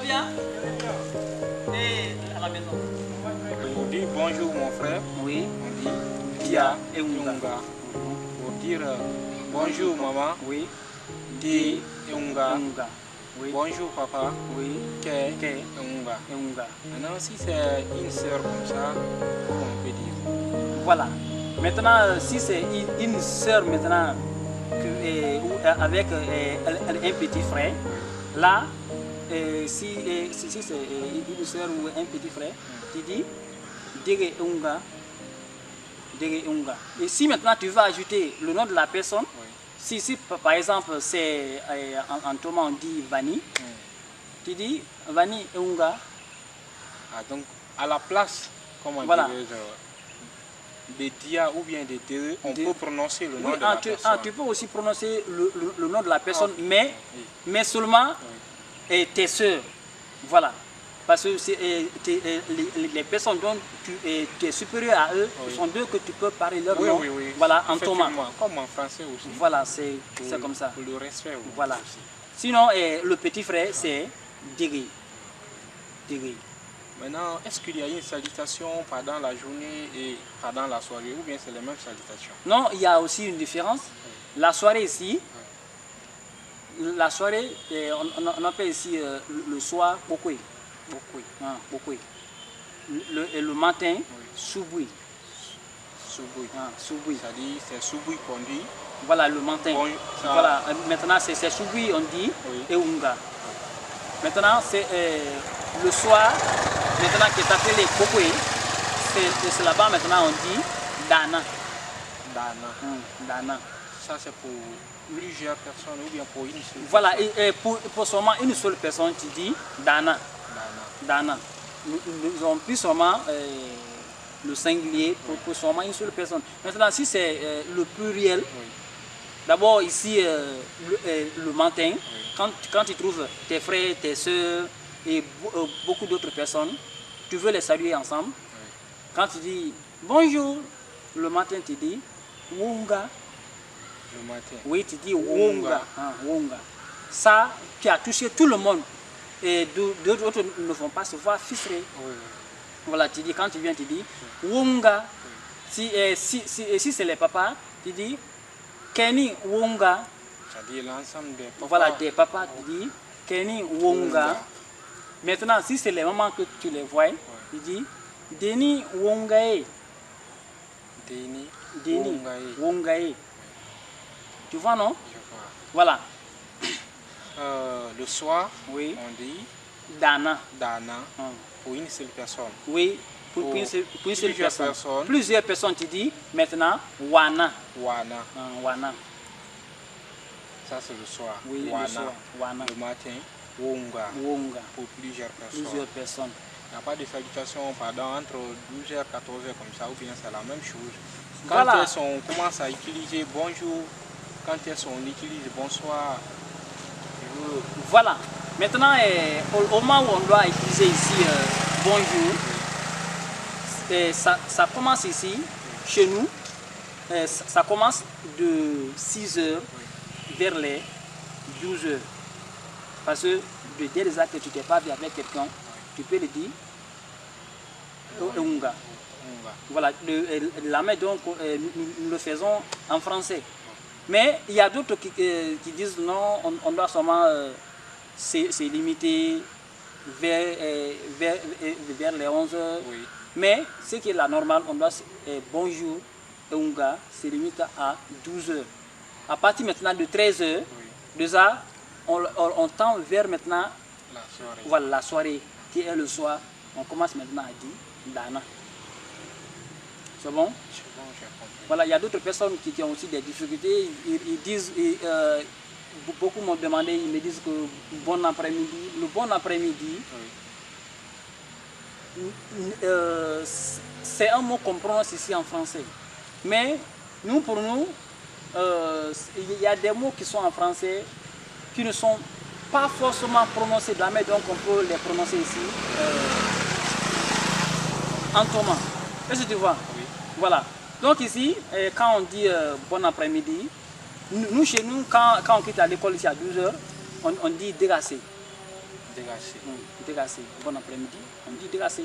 bien? Et à la maison? On dit bonjour mon frère. Oui. On dit Dia et Unga. Pour dire bonjour maman. Oui. Di Unga. Unga. Oui. Bonjour papa. Oui. Ke Ke. Unga. Unga. Maintenant si c'est une sœur comme ça, comment on peut dire? Voilà. Maintenant, si c'est une sœur maintenant avec un petit frère, là, si c'est une sœur ou un petit frère, tu dis Dege Unga. Dege Unga. Et si maintenant tu vas ajouter le nom de la personne, si par exemple c'est en Thomas on dit Vani, tu dis Vani Unga. Ah, donc à la place, comment Voilà. de Dia ou bien de Tere, on peut prononcer le nom de la personne. Tu peux aussi prononcer le nom de la personne, mais seulement tes soeurs. Voilà. Parce que les personnes dont tu es supérieur à eux, ce sont d'eux que tu peux parler leur nom. Voilà, en Thomas. Comme en français aussi. Voilà, c'est comme ça. Pour le respect. Voilà. Sinon, le petit frère, c'est Diri. Diri. Maintenant, est-ce qu'il y a une salutation pendant la journée et pendant la soirée, ou bien c'est les mêmes salutations? Non, il y a aussi une différence. La soirée ici, la soirée, on appelle ici le soir Bokwe. Bokwe. Le matin, Souboui. Souboui. Souboui. C'est-à-dire c'est Souboui qu'on dit. Voilà, le matin. Bon, voilà, maintenant c'est Souboui on dit et Unga. Maintenant c'est le soir, maintenant qui est appelé Bokwe, c'est là-bas maintenant on dit Dana. Dana. Dana. Ça c'est pour plusieurs personnes ou bien pour une seule voilà, personne? et pour seulement une seule personne, tu dis Dana. Dana. Nous avons plus seulement le singulier pour seulement une seule personne. Maintenant, si c'est le pluriel, d'abord ici, le matin, quand tu trouves tes frères, tes soeurs et beaucoup d'autres personnes, tu veux les saluer ensemble. Quand tu dis bonjour, le matin tu dis Wunga. Le matin. Oui, tu dis Wunga. Wunga. Ça, tu as touché tout le monde. Et d'autres ne vont pas se voir fistrés. Voilà, tu dis, quand tu viens, tu dis Wunga. Si c'est les papas, tu dis Kenny Wunga. C'est-à-dire l'ensemble des papas. Voilà, des papas, tu dis Kenny Wunga. Maintenant, si c'est les mamans que tu les vois, tu dis Deni Wungae. Deni Wungae. Tu vois, non? Je vois. Voilà. Le soir, on dit Dana. Dana pour une seule personne. Oui, pour une seule personne. Personnes. Plusieurs personnes, tu dis maintenant Wana. Wana. Ça c'est le soir. Oui, Wana. le soir. Wana. Le matin, Wunga. Pour plusieurs personnes. Il n'y a pas de salutation entre 12h et 14h comme ça, ou bien c'est la même chose. Quand on commence à utiliser bonjour, quand on utilise bonsoir. Voilà. Maintenant, au moment où on doit utiliser ici bonjour, ça commence ici, chez nous, ça commence de 6h vers les 12h. Parce que dès les actes que tu t'es pas vu avec quelqu'un, tu peux le dire Unga. Voilà, la main donc nous le faisons en français. Mais il y a d'autres qui disent non, on doit seulement se limiter vers les 11h. Mais ce qui est la normale, on doit bonjour Unga se limite à 12h. À partir maintenant de 13h, déjà on tend vers maintenant la soirée qui est le soir. On commence maintenant à dire Dana. C'est bon? Voilà, il y a d'autres personnes qui ont aussi des difficultés. Ils disent, beaucoup m'ont demandé, ils me disent que bon après-midi. Le bon après-midi, c'est un mot qu'on prononce ici en français. Mais pour nous, il y a des mots qui sont en français qui ne sont pas forcément prononcés de la main, donc on peut les prononcer ici en Thomas. Est-ce que tu vois? Voilà. Donc ici, quand on dit bon après-midi, nous chez nous, quand on quitte à l'école ici à 12h, on dit dégacé. Dégacé. Dégacé. Bon après-midi, on dit dégacé.